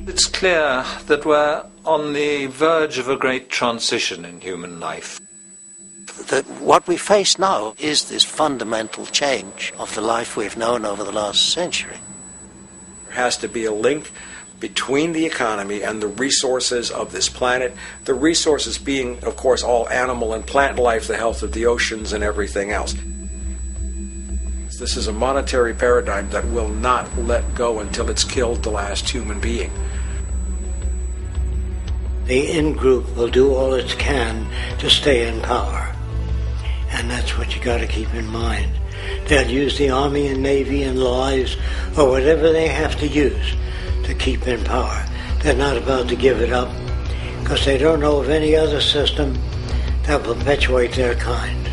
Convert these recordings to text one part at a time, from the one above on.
It's clear that we're on the verge of a great transition in human life. That what we face now is this fundamental change of the life we've known over the last century. There has to be a link between the economy and the resources of this planet, the resources being, of course, all animal and plant life, the health of the oceans and everything else. This is a monetary paradigm that will not let go until it's killed the last human being. The in-group will do all it can to stay in power. And that's what you got to keep in mind. They'll use the Army and Navy and lives or whatever they have to use to keep in power. They're not about to give it up because they don't know of any other system that will perpetuate their kind.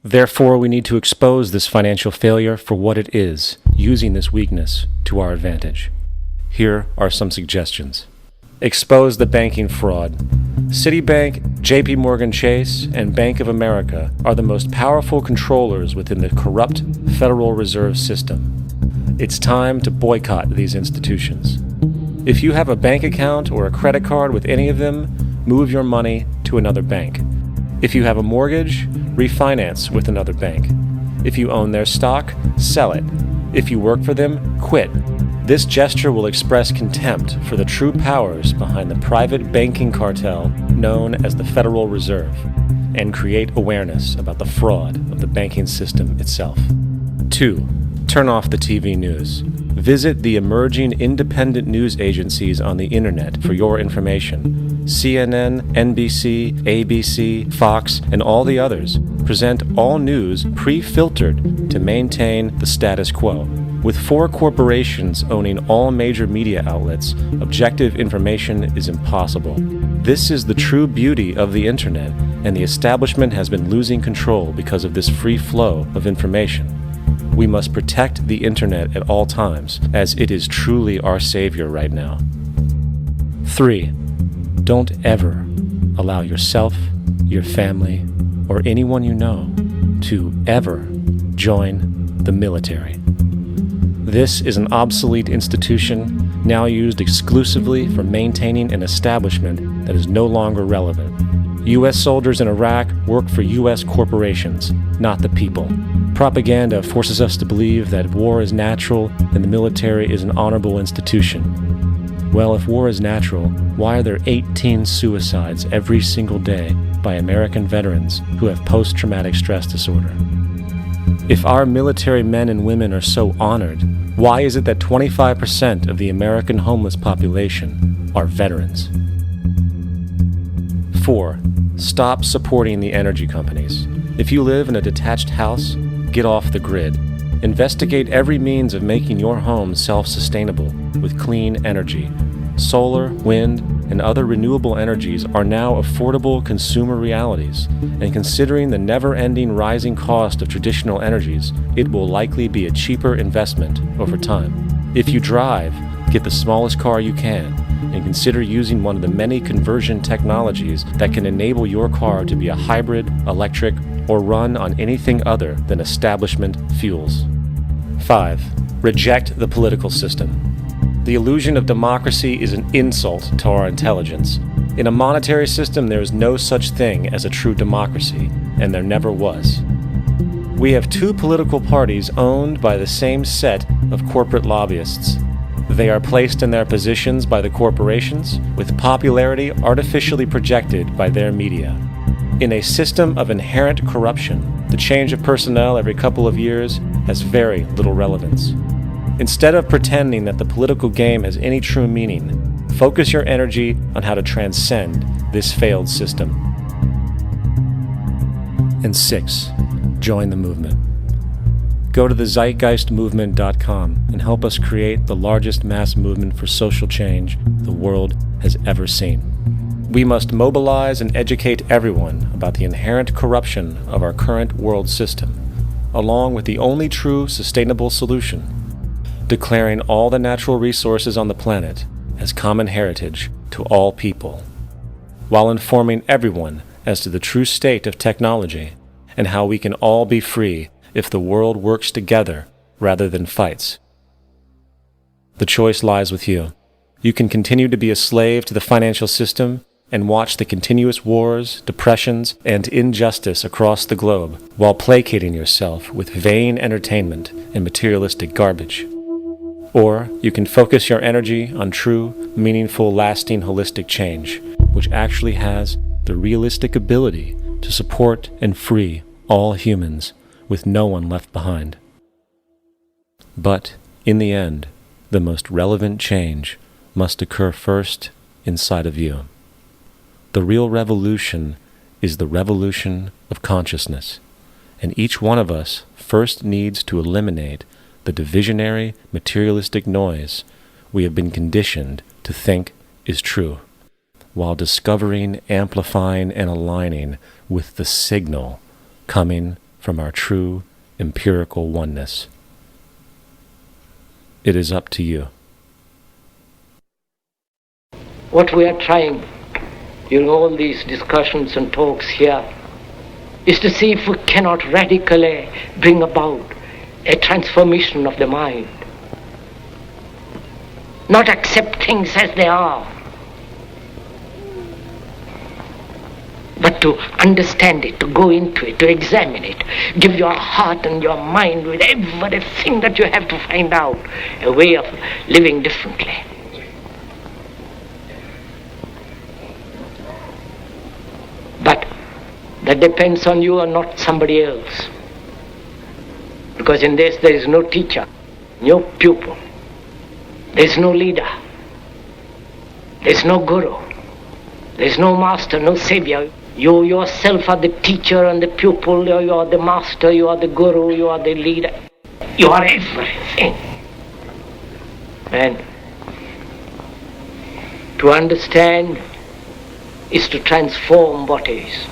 Therefore, we need to expose this financial failure for what it is, using this weakness to our advantage. Here are some suggestions. Expose the banking fraud. Citibank, JP Morgan Chase, and Bank of America are the most powerful controllers within the corrupt Federal Reserve System. It's time to boycott these institutions. If you have a bank account or a credit card with any of them, move your money to another bank. If you have a mortgage, refinance with another bank. If you own their stock, sell it. If you work for them, quit. This gesture will express contempt for the true powers behind the private banking cartel known as the Federal Reserve, and create awareness about the fraud of the banking system itself. 2. Turn off the TV news. Visit the emerging independent news agencies on the internet for your information. CNN, NBC, ABC, Fox, and all the others present all news pre-filtered to maintain the status quo. With 4 corporations owning all major media outlets, objective information is impossible. This is the true beauty of the internet, and the establishment has been losing control because of this free flow of information. We must protect the internet at all times, as it is truly our savior right now. 3. Don't ever allow yourself, your family, or anyone you know to ever join the military. This is an obsolete institution now used exclusively for maintaining an establishment that is no longer relevant. U.S. soldiers in Iraq work for U.S. corporations, not the people. Propaganda forces us to believe that war is natural and the military is an honorable institution. Well, if war is natural, why are there 18 suicides every single day by American veterans who have post-traumatic stress disorder? If our military men and women are so honored, why is it that 25% of the American homeless population are veterans? 4. Stop supporting the energy companies. If you live in a detached house, get off the grid. Investigate every means of making your home self-sustainable with clean energy. Solar, wind, and other renewable energies are now affordable consumer realities, and considering the never-ending rising cost of traditional energies, it will likely be a cheaper investment over time. If you drive, get the smallest car you can, and consider using one of the many conversion technologies that can enable your car to be a hybrid, electric, or run on anything other than establishment fuels. 5. Reject the political system. The illusion of democracy is an insult to our intelligence. In a monetary system, there is no such thing as a true democracy, and there never was. We have 2 political parties owned by the same set of corporate lobbyists. They are placed in their positions by the corporations, with popularity artificially projected by their media. In a system of inherent corruption, the change of personnel every couple of years has very little relevance. Instead of pretending that the political game has any true meaning, focus your energy on how to transcend this failed system. And 6. Join the movement. Go to thezeitgeistmovement.com and help us create the largest mass movement for social change the world has ever seen. We must mobilize and educate everyone about the inherent corruption of our current world system, along with the only true sustainable solution, declaring all the natural resources on the planet as common heritage to all people, while informing everyone as to the true state of technology and how we can all be free if the world works together rather than fights. The choice lies with you. You can continue to be a slave to the financial system and watch the continuous wars, depressions, and injustice across the globe while placating yourself with vain entertainment and materialistic garbage. Or you can focus your energy on true, meaningful, lasting, holistic change, which actually has the realistic ability to support and free all humans with no one left behind. But, in the end, the most relevant change must occur first inside of you. The real revolution is the revolution of consciousness, and each one of us first needs to eliminate the divisionary, materialistic noise we have been conditioned to think is true, while discovering, amplifying, and aligning with the signal coming from our true empirical oneness. It is up to you. What we are trying during all these discussions and talks here is to see if we cannot radically bring about a transformation of the mind. Not accept things as they are, but to understand it, to go into it, to examine it. Give your heart and your mind with everything that you have to find out a way of living differently. But that depends on you and not somebody else. Because in this there is no teacher, no pupil, there is no leader, there is no guru, there is no master, no savior. You yourself are the teacher and the pupil, you are the master, you are the guru, you are the leader. You are everything. And to understand is to transform what is.